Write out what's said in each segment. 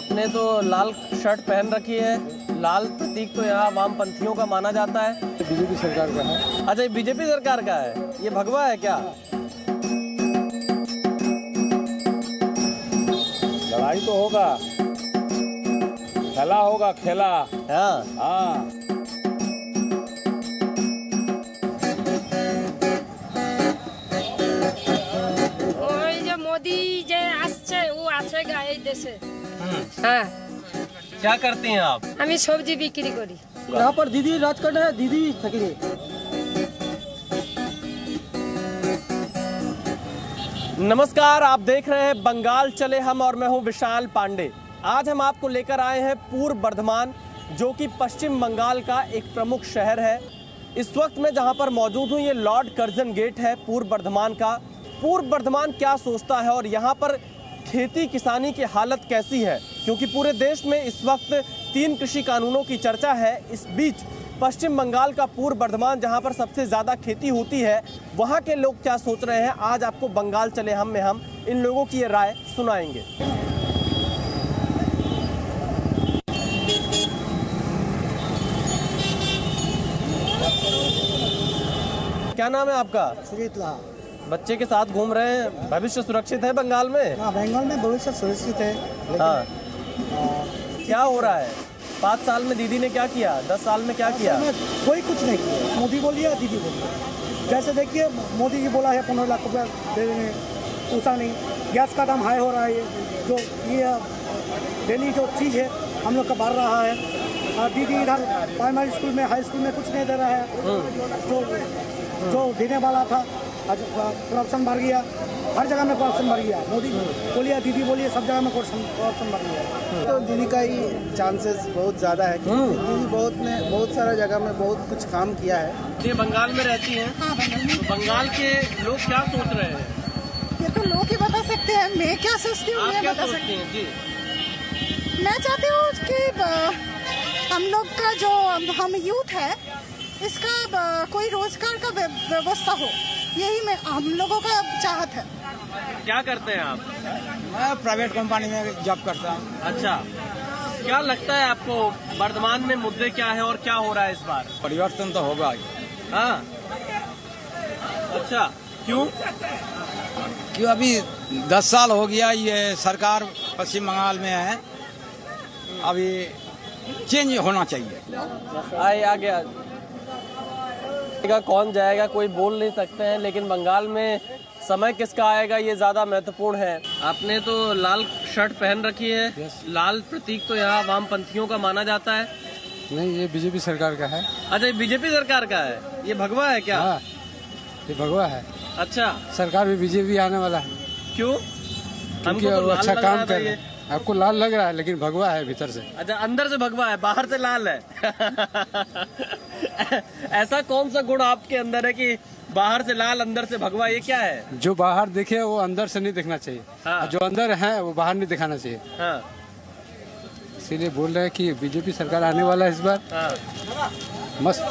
आपने तो लाल शर्ट पहन रखी है। लाल प्रतीक तो यहाँ वामपंथियों का माना जाता है। बीजेपी सरकार का है। अच्छा, ये बीजेपी सरकार का है। ये भगवा है क्या? लड़ाई तो होगा, खेला होगा, खेला। हाँ। मोदी जे আসছে ও আছে এই দেশে। হ্যাঁ। क्या करती हैं आप? আমি সবজি বিক্রি করি। यहाँ पर दीदी राज करना है, दीदी थकेंगे। नमस्कार, आप देख रहे हैं बंगाल चले हम और मैं हूं विशाल पांडे। आज हम आपको लेकर आए हैं पूर्व बर्धमान, जो कि पश्चिम बंगाल का एक प्रमुख शहर है। इस वक्त मैं जहां पर मौजूद हूं, ये लॉर्ड कर्जन गेट है पूर्व बर्धमान का। पूर्व बर्धमान क्या सोचता है और यहाँ पर खेती किसानी की हालत कैसी है, क्योंकि पूरे देश में इस वक्त 3 कृषि कानूनों की चर्चा है। इस बीच पश्चिम बंगाल का पूर्व बर्धमान, जहां पर सबसे ज़्यादा खेती होती है, वहां के लोग क्या सोच रहे हैं, आज आपको बंगाल चले हम में हम इन लोगों की ये राय सुनाएंगे। क्या नाम है आपका? सुजीत लाल। बच्चे के साथ घूम रहे हैं। भविष्य सुरक्षित है बंगाल में? हाँ, बंगाल में भविष्य सुरक्षित है। हाँ। क्या हो रहा है? 5 साल में दीदी ने क्या किया? 10 साल में क्या किया? कोई कुछ नहीं किया। मोदी बोलिए, दीदी बोलिए। जैसे देखिए, मोदी जी बोला है 15 लाख रुपया दे देंगे, पूछा नहीं। गैस का दाम हाई हो रहा है, जो ये डेली जो चीज़ है हम लोग का बढ़ रहा है। और दीदी इधर प्राइमरी स्कूल में, हाई स्कूल में कुछ नहीं दे रहा है। जो देने वाला था, आज करप्शन बढ़ गया। हर जगह में करप्शन बढ़ गया। मोदी बोलिए, दीदी बोलिए, सब जगह में करप्शन बढ़ गया। तो दीदी का ही चांसेस बहुत ज़्यादा है। दीदी बहुत सारा जगह में बहुत कुछ काम किया है। ये बंगाल में रहती हैं? हाँ, बंगाल में। तो बंगाल के लोग क्या सोच रहे हैं? ये तो लोग ही बता सकते हैं। मैं क्या सोचती हूँ, आप क्या बता सोचती हैं? जी, मैं चाहती हूँ कि हम लोग का जो हम यूथ है, इसका कोई रोजगार का व्यवस्था हो, यही हम लोगों का चाहत है। क्या करते हैं आप? मैं प्राइवेट कंपनी में जॉब करता हूँ। अच्छा, क्या लगता है आपको वर्तमान में मुद्दे क्या है और क्या हो रहा है इस बार? परिवर्तन तो होगा। हाँ। अच्छा, क्यों? क्यों अभी 10 साल हो गया ये सरकार पश्चिम बंगाल में है। अभी चेंज होना चाहिए। आ गया। कौन जाएगा कोई बोल नहीं सकते हैं, लेकिन बंगाल में समय किसका आएगा ये ज्यादा महत्वपूर्ण है। आपने तो लाल शर्ट पहन रखी है। लाल प्रतीक तो यहाँ वामपंथियों का माना जाता है। नहीं, ये बीजेपी सरकार का है। अच्छा, ये बीजेपी सरकार का है। ये भगवा है क्या? हाँ, ये भगवा है। अच्छा, सरकार भी बीजेपी आने वाला है। क्यों? क्योंकि वो अच्छा काम कर रहे हैं। आपको लाल लग रहा है, लेकिन भगवा है भीतर से। अच्छा, अंदर से भगवा है, बाहर से लाल है। ऐसा कौन सा गुण आपके अंदर है कि बाहर से लाल अंदर से भगवा? ये क्या है? जो बाहर दिखे वो अंदर से नहीं दिखना चाहिए। हाँ। जो अंदर है वो बाहर नहीं दिखाना चाहिए। हाँ। इसीलिए बोल रहे हैं कि बीजेपी सरकार आने वाला है इस बार। हाँ। मस्त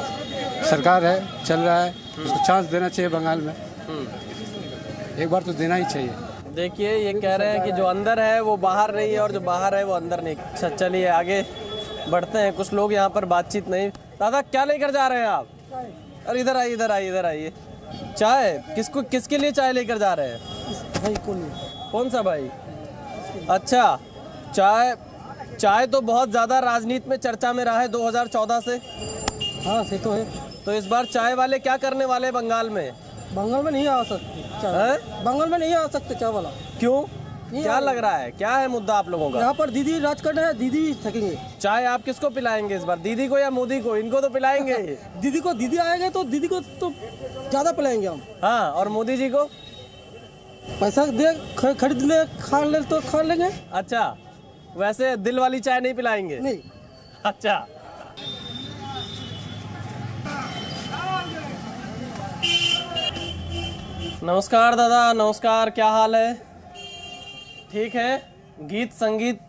सरकार है, चल रहा है। उसको चांस देना चाहिए बंगाल में। एक बार तो देना ही चाहिए। देखिए, ये कह रहे हैं कि जो अंदर है वो बाहर नहीं है और जो बाहर है वो अंदर नहीं। अच्छा, चलिए आगे बढ़ते हैं। कुछ लोग यहाँ पर बातचीत नहीं। दादा, क्या लेकर जा रहे हैं आप? अरे इधर आइए, इधर आइए, इधर आइए। चाय किसके लिए चाय लेकर जा रहे हैं? भाई कौन सा भाई? अच्छा, चाय तो बहुत ज्यादा राजनीति में चर्चा में रहा है 2014 से। हाँ, से तो है। तो इस बार चाय वाले क्या करने वाले हैं बंगाल में? बंगाल में नहीं आ सकते। बंगाल में नहीं आ सकते चाय वाला। क्यों? क्या लग रहा है? क्या है मुद्दा आप लोगों का? यहाँ पर दीदी राज करना है, दीदी थकेंगे। चाय आप किसको पिलाएंगे इस बार? दीदी को या मोदी को? इनको तो पिलाएंगे। दीदी आएंगे तो दीदी को तो ज्यादा पिलाएंगे हम। हाँ, और मोदी जी को पैसा दे खरीद ले, खा ले तो खा लेंगे। अच्छा, वैसे दिल वाली चाय नहीं पिलाएंगे? नहीं। अच्छा, नमस्कार दादा, नमस्कार। क्या हाल है? ठीक है। गीत संगीत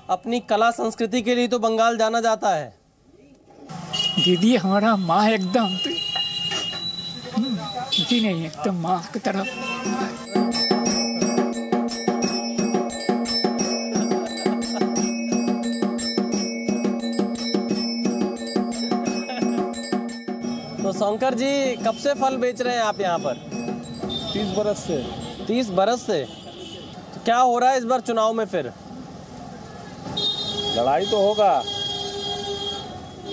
अपनी कला संस्कृति के लिए तो बंगाल जाना जाता है। दीदी हमारा माँ एकदम जी नहीं, एकदम माँ की तरफ। तो शंकर जी कब से फल बेच रहे हैं आप यहाँ पर? 30 बरस से। 30 बरस से। तो क्या हो रहा है इस बार चुनाव में फिर? लड़ाई तो होगा,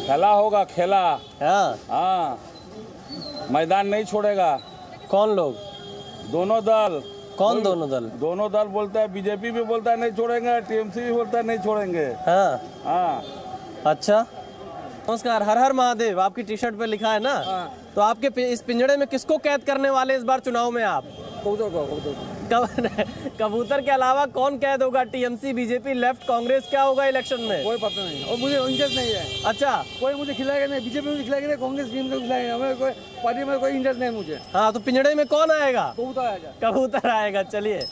खेला होगा, खेला। हाँ, मैदान नहीं छोड़ेगा। कौन लोग? दोनों दल। कौन दोनों दल? दोनों दल बोलता है, बीजेपी भी बोलता है नहीं छोड़ेंगे, टीएमसी भी बोलता है नहीं छोड़ेंगे। हाँ हाँ। अच्छा, नमस्कार। हर हर महादेव आपकी टी शर्ट पे लिखा है ना? तो आपके इस पिंजड़े में किसको कैद करने वाले इस बार चुनाव में आप? कबूतर के अलावा कौन कैद होगा? टीएमसी, बीजेपी, लेफ्ट, कांग्रेस, क्या होगा इलेक्शन में? कोई पता नहीं और मुझे इंटरेस्ट नहीं है। अच्छा, कोई मुझे खिलाएगा नहीं, बीजेपी मुझे खिलाएगा नहीं, कांग्रेस टीम को खिलाएगा, हमें कोई पार्टी में कोई इंटरेस्ट नहीं मुझे। हाँ, तो पिंजड़े में कौन आएगा? कबूतर आएगा। कबूतर आएगा। चलिए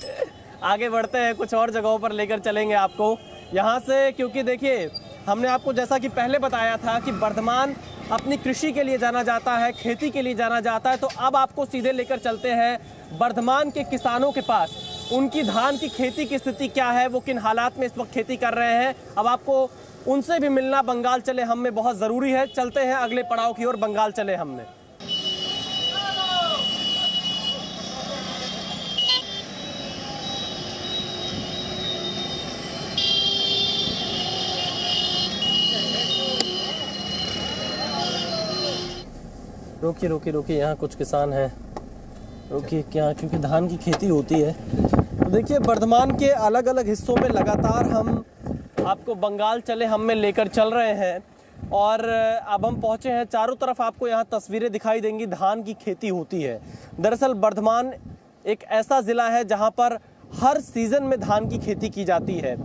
आगे बढ़ते हैं, कुछ और जगहों पर लेकर चलेंगे आपको यहाँ से, क्योंकि देखिए हमने आपको जैसा कि पहले बताया था कि बर्धमान अपनी कृषि के लिए जाना जाता है, खेती के लिए जाना जाता है। तो अब आपको सीधे लेकर चलते हैं बर्धमान के किसानों के पास। उनकी धान की खेती की स्थिति क्या है, वो किन हालात में इस वक्त खेती कर रहे हैं। अब आपको उनसे भी मिलना बंगाल चले हम में बहुत ज़रूरी है। चलते हैं अगले पड़ाव की ओर, बंगाल चले हम में। रोकिए रोकिए रोकिए, यहाँ कुछ किसान हैं, रोकिए। क्या, क्योंकि धान की खेती होती है। तो देखिए बर्धमान के अलग अलग हिस्सों में लगातार हम आपको बंगाल चले हम में लेकर चल रहे हैं। और अब हम पहुँचे हैं, चारों तरफ आपको यहाँ तस्वीरें दिखाई देंगी, धान की खेती होती है। दरअसल बर्धमान एक ऐसा ज़िला है जहाँ पर हर सीज़न में धान की खेती की जाती है।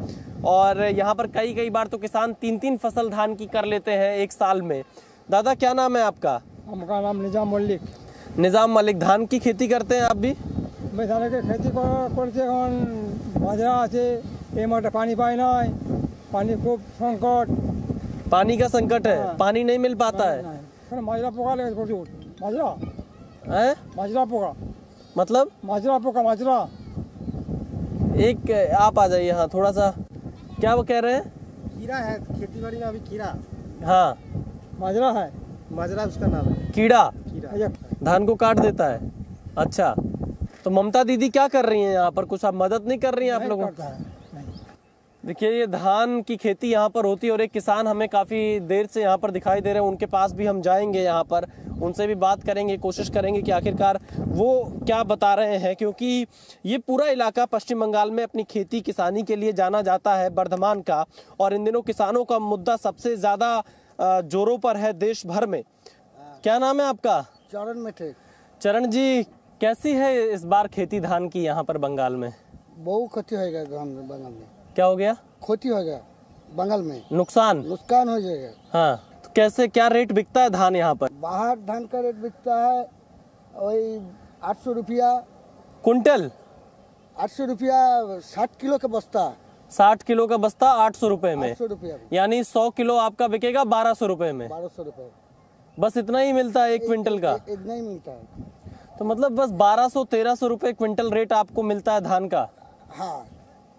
और यहाँ पर कई बार तो किसान 3-3 फसल धान की कर लेते हैं एक साल में। दादा क्या नाम है आपका? हमारा नाम निजाम मलिक। निजाम मलिक, धान की खेती करते हैं आप भी? मैं धान की खेती करते এখন বাজরা আছে, এই মাঠে পানি পায় না, পানি খুব সংকট। पानी का संकट है, पानी नहीं मिल पाता है। মাজরা পোকা লেগে প্রচুর। মাজরা हैं? মাজরা পোকা, मतलब মাজরা পোকা, মাজরা। एक आप आ जाइए यहाँ थोड़ा सा, क्या वो कह रहे हैं? कीड़ा है खेती बाड़ी में अभी, कीड़ा। हाँ, মাজरा है, মাজरा उसका नाम है। कीड़ा कीड़ा धान को काट देता है। अच्छा, तो ममता दीदी क्या कर रही हैं यहाँ पर? कुछ आप मदद नहीं कर रही हैं आप लोगों? देखिए ये धान की खेती यहाँ पर होती है और एक किसान हमें काफ़ी देर से यहाँ पर दिखाई दे रहे हैं। उनके पास भी हम जाएंगे, यहाँ पर उनसे भी बात करेंगे, कोशिश करेंगे कि आखिरकार वो क्या बता रहे हैं। क्योंकि ये पूरा इलाका पश्चिम बंगाल में अपनी खेती किसानी के लिए जाना जाता है, बर्धमान का। और इन दिनों किसानों का मुद्दा सबसे ज़्यादा जोरों पर है देश भर में। क्या नाम है आपका? चरण में थे। चरण जी, कैसी है इस बार खेती धान की यहाँ पर बंगाल में? बहुत क्षति हो गया धान में, बंगाल में। क्या हो गया? क्षति हो गया बंगाल में, नुकसान हो जाएगा। हाँ, तो कैसे, क्या रेट बिकता है धान यहाँ पर? बाहर धान का रेट बिकता है वही 800 रुपया कुंटल। 800 रुपया 60 किलो का बस्ता। 60 किलो का बस्ता 800 रुपए में, 800 रुपया, यानी 100 किलो आपका बिकेगा 1200 रुपए में। 1200 रुपये बस इतना ही मिलता है एक क्विंटल का? एक नहीं मिलता है। तो मतलब बस 1200-1300 रुपए क्विंटल रेट आपको मिलता है धान का? हाँ,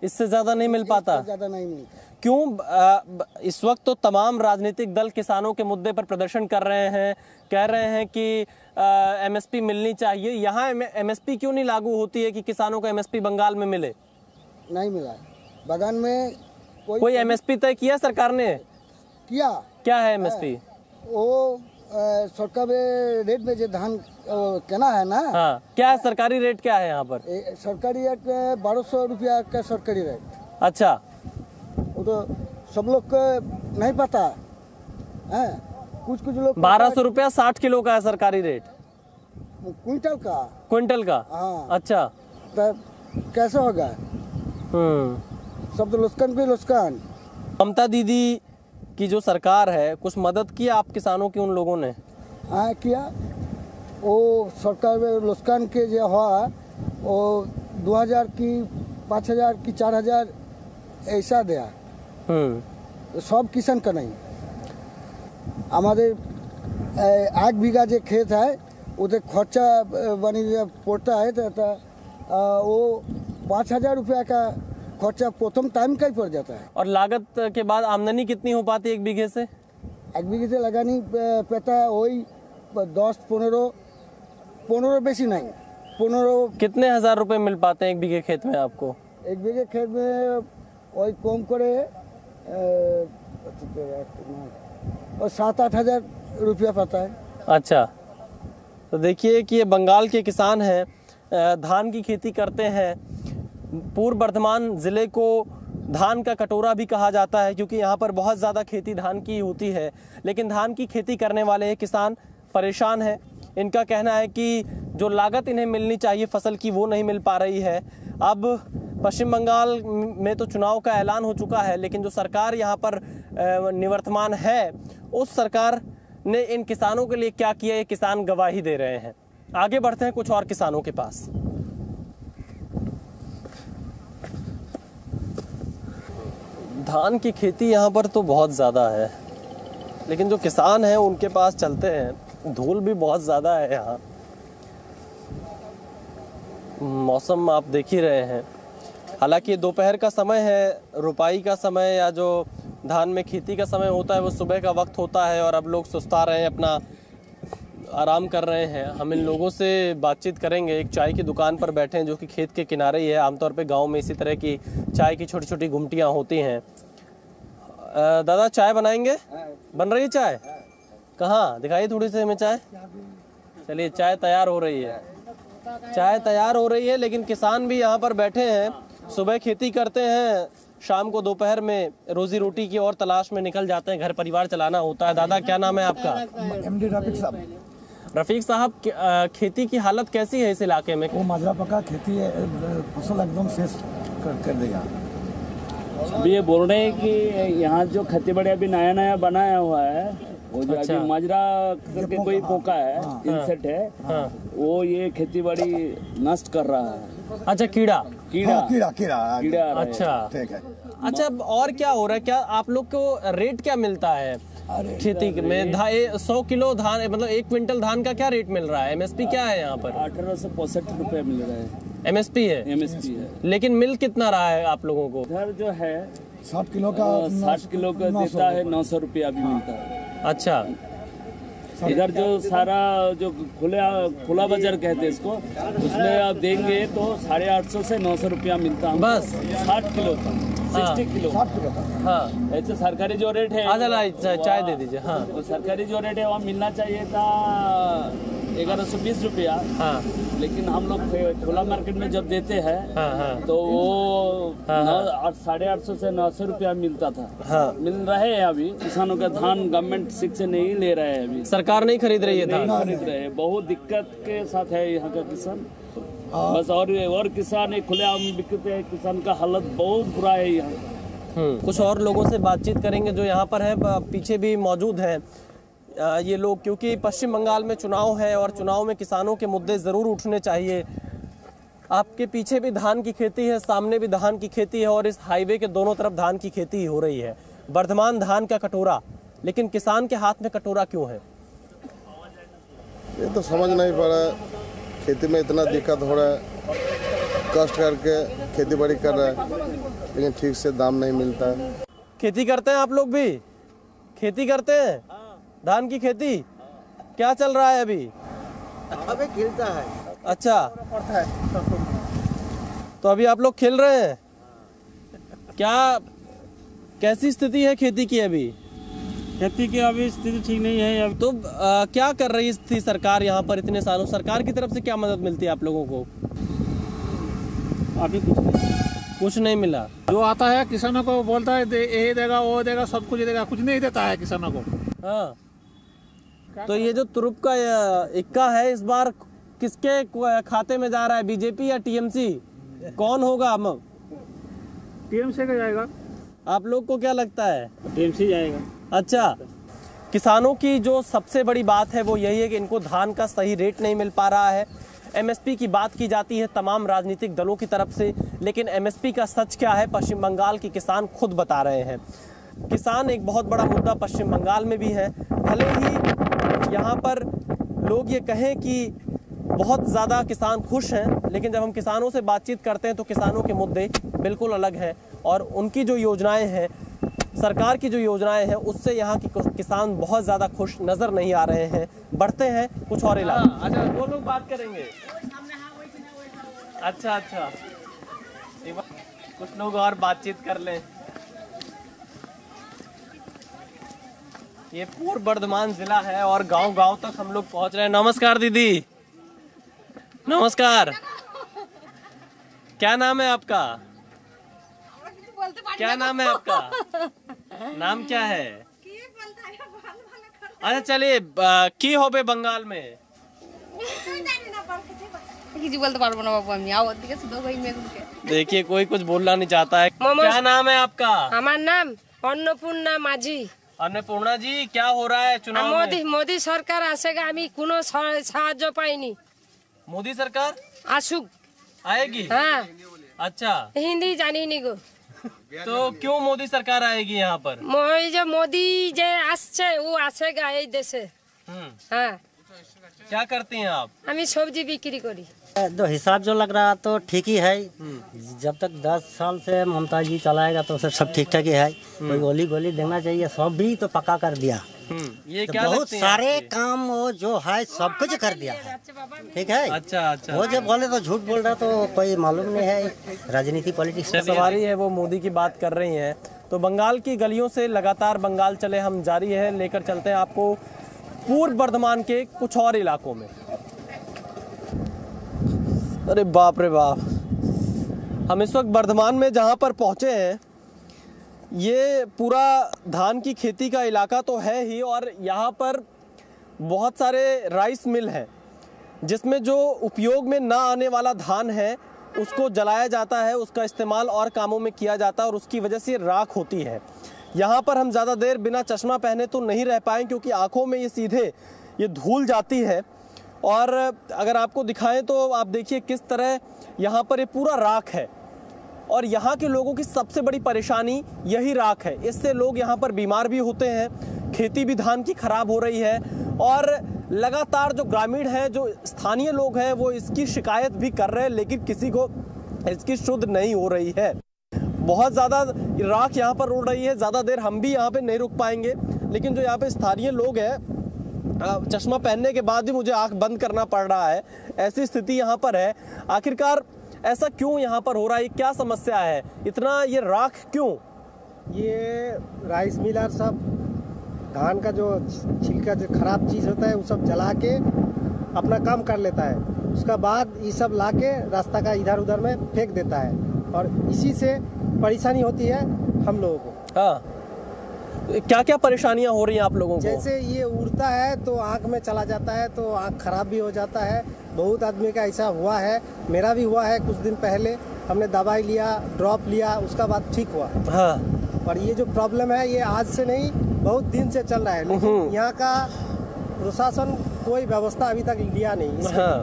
इससे ज्यादा नहीं मिल पाता? ज्यादा नहीं मिलता। क्यों? इस वक्त तो तमाम राजनीतिक दल किसानों के मुद्दे पर प्रदर्शन कर रहे हैं, कह रहे हैं कि एमएसपी मिलनी चाहिए। यहाँ एमएसपी क्यों नहीं लागू होती है कि किसानों को एमएसपी बंगाल में मिले? नहीं मिला बगान में। कोई एमएसपी तय किया सरकार ने? किया। क्या है एमएसपी? वो सरकार रेट में जो धान कहना है ना। हाँ, क्या है सरकारी रेट, क्या है यहाँ पर? सरकारी रेट 1200 रुपया का सरकारी रेट। अच्छा, वो तो सब लोग को नहीं पता है। कुछ लोग 1200 रुपया 60 किलो का है सरकारी रेट, क्विंटल का। हाँ। अच्छा, तो कैसे होगा? सब तो लुस्कान पे लुस्कान। ममता दीदी की जो सरकार है, कुछ मदद की आप किसानों की उन लोगों ने? हाँ किया। वो सरकार में लुस्कान के जो हुआ वो 2000 की 5000 की 4000 ऐसा दिया। तो सब किसान का नहीं। हमारे 8 बीघा जो खेत है उसे खर्चा बनी पड़ता है तो वो 5000 रुपया का खर्चा प्रथम टाइम का ही पड़ जाता है। और लागत के बाद आमदनी कितनी हो पाती है 1 बीघे से? 1 बीघे से लगानी पड़ता है वही 10-15 बेसी नहीं, 15। कितने हजार रुपए मिल पाते हैं 1 बीघे खेत में आपको? 1 बीघे खेत में वही कम करे और 7-8 हजार रुपया पाता है। अच्छा, तो देखिए कि ये बंगाल के किसान हैं, धान की खेती करते हैं। पूर्व बर्धमान ज़िले को धान का कटोरा भी कहा जाता है क्योंकि यहाँ पर बहुत ज़्यादा खेती धान की होती है, लेकिन धान की खेती करने वाले किसान परेशान हैं। इनका कहना है कि जो लागत इन्हें मिलनी चाहिए फसल की वो नहीं मिल पा रही है। अब पश्चिम बंगाल में तो चुनाव का ऐलान हो चुका है, लेकिन जो सरकार यहाँ पर निवर्तमान है उस सरकार ने इन किसानों के लिए क्या किया, ये किसान गवाही दे रहे हैं। आगे बढ़ते हैं कुछ और किसानों के पास। धान की खेती यहाँ पर तो बहुत ज़्यादा है, लेकिन जो किसान हैं उनके पास चलते हैं। धूल भी बहुत ज़्यादा है यहाँ, मौसम आप देख ही रहे हैं। हालांकि दोपहर का समय है, रुपाई का समय या जो धान में खेती का समय होता है वो सुबह का वक्त होता है और अब लोग सुस्ता रहे हैं, अपना आराम कर रहे हैं। हम इन लोगों से बातचीत करेंगे। एक चाय की दुकान पर बैठे हैं जो कि खेत के किनारे ही है। आमतौर पे गांव में इसी तरह की चाय की छोटी छोटी गुमटियां होती हैं। दादा चाय बनाएंगे? बन रही है चाय? कहाँ दिखाइए थोड़ी सी हमें चाय। चलिए चाय तैयार हो रही है, चाय तैयार हो रही है। लेकिन किसान भी यहाँ पर बैठे हैं, सुबह खेती करते हैं, शाम को दोपहर में रोजी रोटी की और तलाश में निकल जाते हैं, घर परिवार चलाना होता है। दादा क्या नाम है आपका? MD रफीक साहब। रफीक साहब, खेती की हालत कैसी है इस इलाके में? वो माजरा पका खेती है, फसल एकदम शेष कर देगा। अभी ये बोल रहे हैं कि यहाँ जो खेती बाड़ी अभी नया नया बनाया हुआ है, वो जो अभी माजरा करके कोई पोका है, इंसेक्ट है, वो ये खेती बाड़ी नष्ट कर रहा है। अच्छा, कीड़ा कीड़ा। अच्छा ठीक है। अच्छा, और क्या हो रहा है? क्या आप लोग को रेट क्या मिलता है खेती में? 100 किलो धान, मतलब 1 क्विंटल धान का क्या रेट मिल रहा है? MSP क्या है यहाँ पर? 1865 रुपए मिल रहा है। MSP है? MSP है। लेकिन मिल कितना रहा है आप लोगों को? इधर जो है 60 किलो का 60 किलो का देता है, 900 रुपया भी मिलता है। अच्छा, इधर जो सारा जो खुला बाजार कहते हैं इसको, उसमें आप देंगे तो 850 से 900 रुपया मिलता है बस 60 किलो का। 60 किलो। हाँ, ऐसे सरकारी जो रेट है, चाय दे दीजिए। हाँ, तो सरकारी जो रेट है वहाँ मिलना चाहिए था 1120 रुपया। हाँ, लेकिन हम लोग खुला मार्केट में जब देते हैं तो वो 850 से 900 रुपया मिलता था। हाँ, मिल रहे हैं अभी। किसानों का धान गवर्नमेंट ठीक से नहीं ले रहे हैं, अभी सरकार नहीं खरीद रही है, धान खरीद रहे हैं। बहुत दिक्कत के साथ है यहाँ का किसान बस। और किसान खुले आम बिकते हैं, किसान का हालत बहुत बुरा है यहाँ। कुछ और लोगों से बातचीत करेंगे जो यहाँ पर है, पीछे भी मौजूद हैं ये लोग, क्योंकि पश्चिम बंगाल में चुनाव है और चुनाव में किसानों के मुद्दे ज़रूर उठने चाहिए। आपके पीछे भी धान की खेती है, सामने भी धान की खेती है और इस हाईवे के दोनों तरफ धान की खेती हो रही है। बर्धमान धान का कटोरा, लेकिन किसान के हाथ में कटोरा क्यों है? ये तो समझ नहीं पा रहा है। खेती में इतना दिक्कत हो रहा है, कष्ट करके खेती बाड़ी कर रहा है लेकिन ठीक से दाम नहीं मिलता है। खेती करते हैं आप लोग भी? खेती करते हैं? धान की खेती क्या चल रहा है अभी? अभी खिलता है। अच्छा, तो अभी आप लोग खेल रहे हैं क्या? कैसी स्थिति है खेती की अभी? खेती की अभी स्थिति ठीक नहीं है। अब तो क्या कर रही थी सरकार यहाँ पर इतने सालों? सरकार की तरफ से क्या मदद मिलती है आप लोगों को? अभी कुछ नहीं मिला। जो आता है किसानों को बोलता है ये देगा वो देगा, सब कुछ देगा, कुछ नहीं देता है किसानों को। हाँ, तो ये जो तुरुप का इक्का है इस बार किसके खाते में जा रहा है? बीजेपी या टीएमसी? कौन होगा? हम टीएमसी का जाएगा। आप लोग को क्या लगता है? टीएमसी जाएगा। अच्छा, किसानों की जो सबसे बड़ी बात है वो यही है कि इनको धान का सही रेट नहीं मिल पा रहा है। MSP की बात की जाती है तमाम राजनीतिक दलों की तरफ से, लेकिन MSP का सच क्या है पश्चिम बंगाल के किसान खुद बता रहे हैं। किसान एक बहुत बड़ा मुद्दा पश्चिम बंगाल में भी है। भले ही यहाँ पर लोग ये कहें कि बहुत ज़्यादा किसान खुश हैं, लेकिन जब हम किसानों से बातचीत करते हैं तो किसानों के मुद्दे बिल्कुल अलग हैं और उनकी जो योजनाएं हैं सरकार की जो योजनाएं हैं उससे यहाँ के किसान बहुत ज़्यादा खुश नज़र नहीं आ रहे हैं। बढ़ते हैं कुछ और इलाके। अच्छा, वो लोग बात करेंगे। अच्छा, कुछ लोग और बातचीत कर लें। ये पूर्व बर्धमान जिला है और गांव-गांव तक हम लोग पहुंच रहे हैं। नमस्कार दीदी। नमस्कार। क्या नाम है आपका? क्या नाम है आपका? नाम क्या है? अच्छा चलिए, की हो बे बंगाल में? देखिए कोई कुछ बोलना नहीं चाहता है। क्या नाम है आपका? हमारा नाम अन्नपूर्णा माझी। अन्नपूर्णा जी, क्या हो रहा है चुनाव में? मोदी सरकार आसेगा, हमें कोनो साहाय्य पाइनी। मोदी सरकार आसुक आएगी? हाँ। अच्छा, हिंदी जानी नहीं गो। तो क्यों मोदी सरकार आएगी यहाँ पर? मोदी जे आसছে वो आसेगा এই দেশে। हाँ। क्या करती हैं आप? हमें सब्जी बिक्री करी। तो हिसाब जो लग रहा तो ठीक ही है। जब तक 10 साल से ममता जी चलाएगा तो सब ठीक ठाक ही है। कोई गोली गोली देना चाहिए, सब भी तो पक्का कर दिया। ये तो क्या बहुत सारे काम वो जो है सब कुछ कर दिया है, ठीक है। अच्छा। वो जब बोले तो झूठ बोल रहा तो कोई मालूम नहीं है। राजनीति पॉलिटिक्स सवारी है, वो मोदी की बात कर रही हैं। तो बंगाल की गलियों से लगातार बंगाल चले हम जारी है, लेकर चलते हैं आपको पूर्व बर्धमान के कुछ और इलाकों में। अरे बाप रे बाप, हम इस वक्त बर्धमान में जहां पर पहुंचे हैं, ये पूरा धान की खेती का इलाका तो है ही, और यहाँ पर बहुत सारे राइस मिल हैं जिसमें जो उपयोग में ना आने वाला धान है उसको जलाया जाता है, उसका इस्तेमाल और कामों में किया जाता है और उसकी वजह से राख होती है। यहाँ पर हम ज़्यादा देर बिना चश्मा पहने तो नहीं रह पाए क्योंकि आँखों में ये सीधे ये धूल जाती है। और अगर आपको दिखाएं तो आप देखिए किस तरह यहाँ पर ये पूरा राख है और यहाँ के लोगों की सबसे बड़ी परेशानी यही राख है। इससे लोग यहाँ पर बीमार भी होते हैं, खेती भी धान की खराब हो रही है और लगातार जो ग्रामीण हैं, जो स्थानीय लोग हैं, वो इसकी शिकायत भी कर रहे हैं, लेकिन किसी को इसकी शुद्ध नहीं हो रही है। बहुत ज़्यादा राख यहाँ पर उड़ रही है, ज़्यादा देर हम भी यहाँ पे नहीं रुक पाएंगे, लेकिन जो यहाँ पे स्थानीय लोग हैं, चश्मा पहनने के बाद भी मुझे आंख बंद करना पड़ रहा है, ऐसी स्थिति यहाँ पर है। आखिरकार ऐसा क्यों यहाँ पर हो रहा है, क्या समस्या है, इतना ये राख क्यों? ये राइस मिलर सब धान का जो छिलका जो खराब चीज़ होता है वो सब जला के अपना काम कर लेता है, उसका बाद ये सब ला के रास्ता का इधर उधर में फेंक देता है और इसी से परेशानी होती है हम लोगों को। हाँ, क्या क्या परेशानियां हो रही हैं आप लोगों को? जैसे ये उड़ता है तो आँख में चला जाता है तो आँख खराब भी हो जाता है। बहुत आदमी का ऐसा हुआ है, मेरा भी हुआ है। कुछ दिन पहले हमने दवाई लिया, ड्रॉप लिया, उसका बाद ठीक हुआ। हाँ। और ये जो प्रॉब्लम है ये आज से नहीं बहुत दिन से चल रहा है, लेकिन यहाँ का प्रशासन कोई व्यवस्था अभी तक लिया नहीं। हाँ।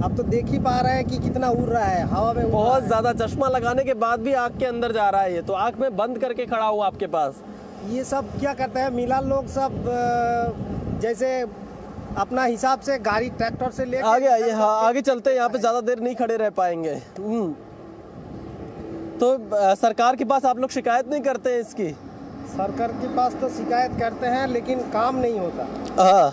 अब तो देख ही पा रहे हैं कि कितना उड़ रहा है हवा में। बहुत ज्यादा चश्मा लगाने के बाद भी आँख के अंदर जा रहा है, ये तो आँख में बंद करके खड़ा हुआ आपके पास। ये सब क्या करते हैं मिला लोग सब, जैसे अपना हिसाब से गाड़ी ट्रैक्टर से ले आगे आइए। हाँ, आगे चलते हैं, यहाँ पे ज्यादा देर नहीं खड़े रह पाएंगे। तो सरकार के पास आप लोग शिकायत नहीं करते हैं इसकी? सरकार के पास तो शिकायत करते हैं लेकिन काम नहीं होता। हाँ,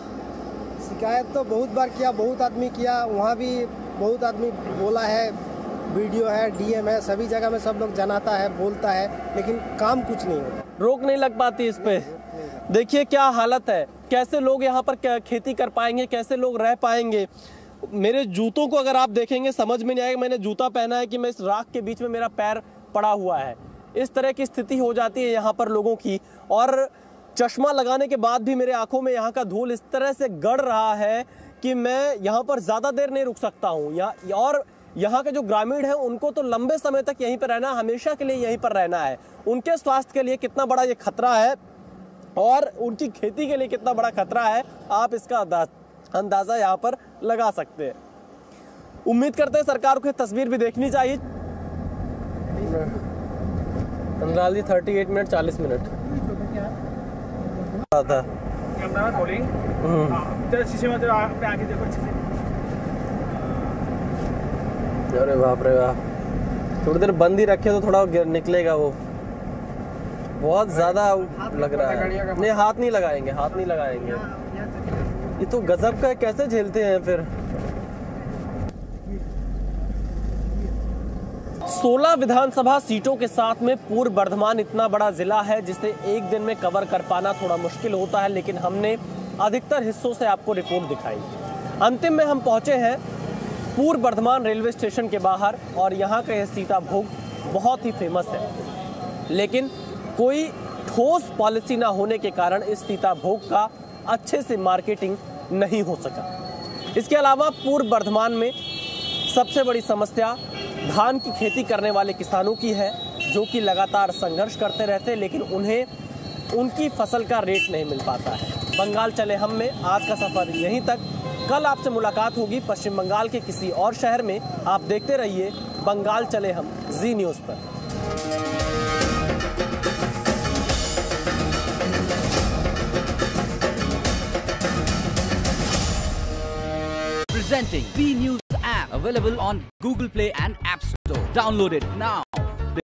शिकायत तो बहुत बार किया, बहुत आदमी किया, वहाँ भी बहुत आदमी बोला है, वीडियो है, डीएम है, सभी जगह में सब लोग जनाता है, बोलता है, लेकिन काम कुछ नहीं होता। रोक नहीं लग पाती इस पे। देखिए क्या हालत है, कैसे लोग यहाँ पर खेती कर पाएंगे, कैसे लोग रह पाएंगे। मेरे जूतों को अगर आप देखेंगे समझ में नहीं आएगा, मैंने जूता पहना है कि मैं इस राख के बीच में मेरा पैर पड़ा हुआ है। इस तरह की स्थिति हो जाती है यहाँ पर लोगों की। और चश्मा लगाने के बाद भी मेरे आंखों में यहाँ का धूल इस तरह से गड़ रहा है कि मैं यहाँ पर ज़्यादा देर नहीं रुक सकता हूँ। और यहाँ के जो ग्रामीण हैं उनको तो लंबे समय तक यहीं पर रहना, हमेशा के लिए यहीं पर रहना है। उनके स्वास्थ्य के लिए कितना बड़ा ये खतरा है और उनकी खेती के लिए कितना बड़ा खतरा है, आप इसका अंदाज़ा यहाँ पर लगा सकते हैं। उम्मीद करते हैं सरकार को ये तस्वीर भी देखनी चाहिए। 38 मिनट 40 मिनट था। अरे बाप रे बाप, थोड़ी देर बंद ही रखे तो थोड़ा निकलेगा वो। बहुत ज्यादा लग रहा है। नहीं, हाथ नहीं लगाएंगे, हाथ नहीं लगाएंगे। ये तो गजब का है, कैसे झेलते हैं फिर। 16 विधानसभा सीटों के साथ में पूर्व बर्धमान इतना बड़ा जिला है जिसे एक दिन में कवर कर पाना थोड़ा मुश्किल होता है, लेकिन हमने अधिकतर हिस्सों से आपको रिपोर्ट दिखाई। अंतिम में हम पहुंचे हैं पूर्व बर्धमान रेलवे स्टेशन के बाहर और यहाँ का यह सीता भोग बहुत ही फेमस है, लेकिन कोई ठोस पॉलिसी ना होने के कारण इस सीता भोग का अच्छे से मार्केटिंग नहीं हो सका। इसके अलावा पूर्व बर्धमान में सबसे बड़ी समस्या धान की खेती करने वाले किसानों की है, जो कि लगातार संघर्ष करते रहते हैं, लेकिन उन्हें उनकी फसल का रेट नहीं मिल पाता है। बंगाल चले हम में आज का सफर यहीं तक। कल आपसे मुलाकात होगी पश्चिम बंगाल के किसी और शहर में। आप देखते रहिए बंगाल चले हम जी न्यूज़ पर। Presenting B News app, available on Google Play and App Store. Download it now.